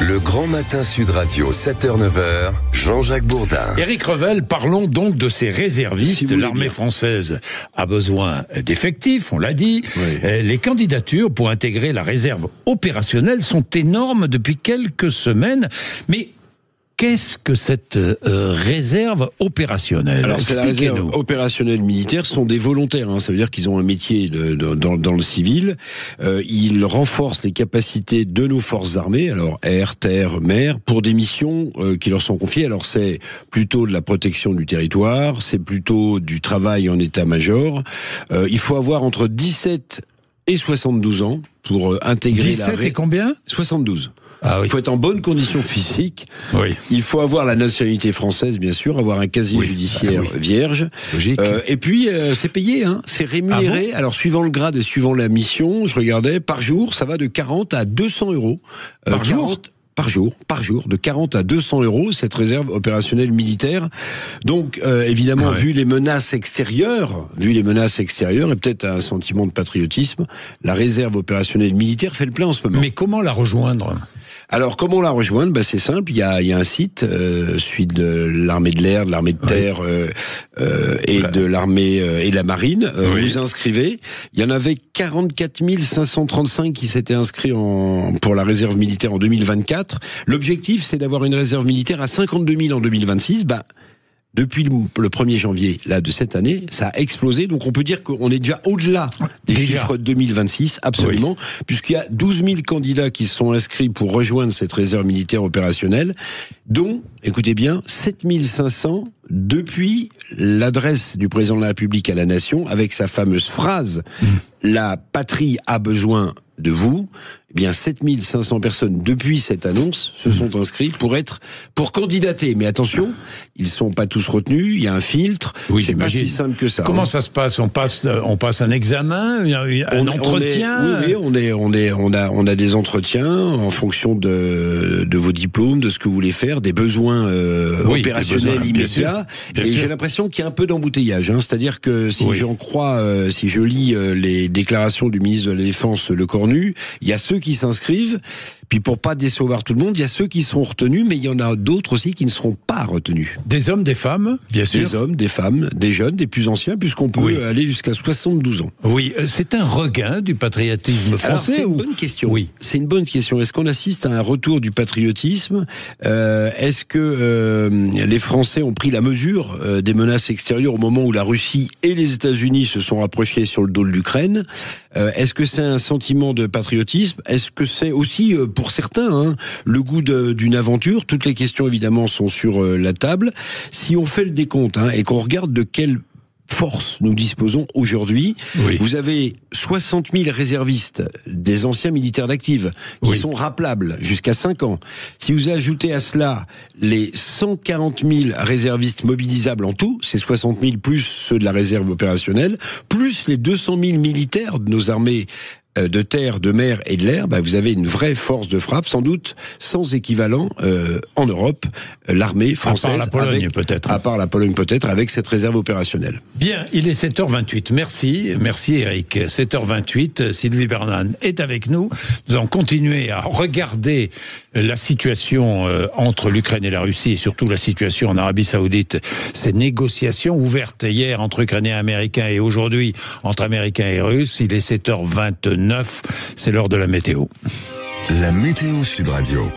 Le grand matin Sud Radio, 7h-9h, Jean-Jacques Bourdin. Éric Revel, parlons donc de ces réservistes. L'armée française a besoin d'effectifs, on l'a dit. Oui. Les candidatures pour intégrer la réserve opérationnelle sont énormes depuis quelques semaines. Mais qu'est-ce que cette réserve opérationnelle? Alors, c'est la réserve opérationnelle militaire, ce sont des volontaires, ça veut dire qu'ils ont un métier dans le civil. Ils renforcent les capacités de nos forces armées, alors air, terre, mer, pour des missions qui leur sont confiées. Alors, c'est plutôt de la protection du territoire, c'est plutôt du travail en état-major. Il faut avoir entre 17 et 72 ans pour intégrer 17 et combien 72. Ah oui. Il faut être en bonne condition physique. Oui. Il faut avoir la nationalité française, bien sûr, avoir un casier judiciaire vierge. Logique. Et puis, c'est payé, c'est rémunéré. Alors, suivant le grade et suivant la mission, je regardais, par jour, ça va de 40 à 200 euros. Par jour Par jour, de 40 à 200 euros, cette réserve opérationnelle militaire. Donc, évidemment, vu les menaces extérieures, et peut-être un sentiment de patriotisme, la réserve opérationnelle militaire fait le plein en ce moment. Mais comment la rejoindre ? Alors, comment la rejoindre ? C'est simple, il y a un site, celui de l'armée de l'air, de l'armée de terre et de l'armée et de la marine. Vous inscrivez. Il y en avait 44 535 qui s'étaient inscrits pour la réserve militaire en 2024. L'objectif, c'est d'avoir une réserve militaire à 52 000 en 2026. Depuis le 1er janvier de cette année, ça a explosé. Donc on peut dire qu'on est déjà au-delà des chiffres de 2026, absolument, puisqu'il y a 12 000 candidats qui se sont inscrits pour rejoindre cette réserve militaire opérationnelle, dont, écoutez bien, 7 500 depuis l'adresse du président de la République à la nation, avec sa fameuse phrase « La patrie a besoin de vous ». Eh bien, 7500 personnes, depuis cette annonce, se sont inscrites pour candidater. Mais attention, ils sont pas tous retenus, il y a un filtre, c'est pas si simple que ça. Comment ça se passe ? On passe un examen, un entretien? On a des entretiens en fonction de vos diplômes, de ce que vous voulez faire, des besoins opérationnels immédiats. Et j'ai l'impression qu'il y a un peu d'embouteillage, c'est-à-dire que si j'en crois, si je lis les déclarations du ministre de la Défense, Le Cornu, il y a ceux qui s'inscrivent, puis pour pas décevoir tout le monde, il y a ceux qui seront retenus, mais il y en a d'autres aussi qui ne seront pas retenus. Des hommes, des femmes, bien sûr. Des hommes, des femmes, des jeunes, des plus anciens, puisqu'on peut aller jusqu'à 72 ans. Oui, c'est un regain du patriotisme français. Alors, c'est une bonne question. Oui, c'est une bonne question. Est-ce qu'on assiste à un retour du patriotisme ? Est-ce que les Français ont pris la mesure des menaces extérieures au moment où la Russie et les États-Unis se sont rapprochés sur le dos de l'Ukraine ? Est-ce que c'est un sentiment de patriotisme ? Est-ce que c'est aussi, pour certains, le goût d'une aventure ? Toutes les questions, évidemment, sont sur la table. Si on fait le décompte et qu'on regarde de quelle force nous disposons aujourd'hui, vous avez 60 000 réservistes des anciens militaires d'active qui sont rappelables jusqu'à 5 ans. Si vous ajoutez à cela les 140 000 réservistes mobilisables en tout, c'est 60 000 plus ceux de la réserve opérationnelle, plus les 200 000 militaires de nos armées de terre, de mer et de l'air, vous avez une vraie force de frappe, sans doute sans équivalent en Europe, l'armée française. À part la Pologne peut-être. À part la Pologne peut-être, avec cette réserve opérationnelle. Bien, il est 7h28. Merci Eric. 7h28, Sylvie Bernan est avec nous. Nous allons continuer à regarder la situation entre l'Ukraine et la Russie, et surtout la situation en Arabie Saoudite. Ces négociations ouvertes hier entre Ukrainiens et Américains et aujourd'hui entre Américains et Russes. Il est 7h29. C'est l'heure de la météo. La météo Sud Radio.